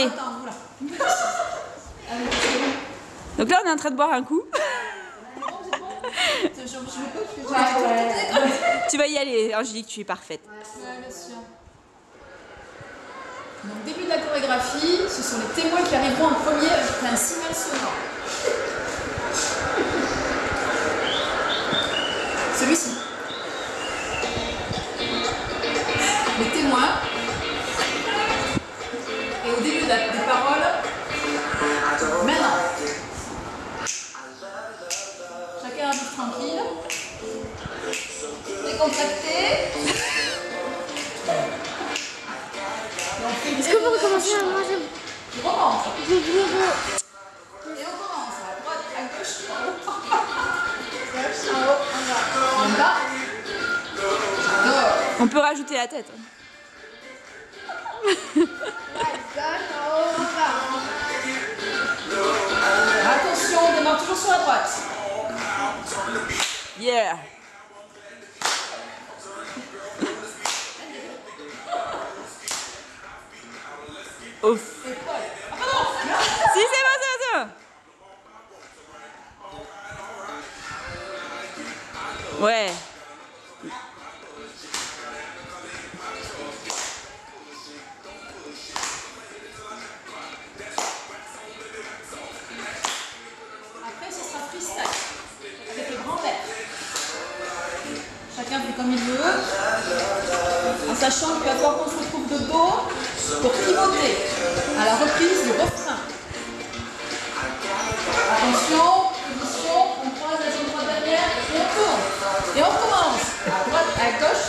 Attends, voilà. Donc là, on est en train de boire un coup. Tu vas y aller, Angélique, tu es parfaite. Ouais, bien sûr. Donc, début de la chorégraphie, ce sont les témoins qui arriveront en premier avec un signal sonore. Celui-ci. Les témoins. Et au début des paroles, maintenant. Chacun arrive tranquille. Décontracté. Est-ce qu'on peut recommencer à manger? On recommence. Je vais Et on commence à droite, à gauche, en haut. Gauche, en haut, en bas. En bas. J'adore. On peut rajouter la tête. Attention, on démarre toujours sur la droite. Yeah. Ouf. Si, c'est bon, c'est bon. Ouais. Après, ce sera freestyle. Avec le grand verre. Chacun fait comme il veut. En sachant qu'il va falloir qu'on se retrouve de dos pour pivoter. À la reprise, le refrain. Attention, position, on croise la jambe droite derrière et on tourne. Et on commence. À droite, à gauche,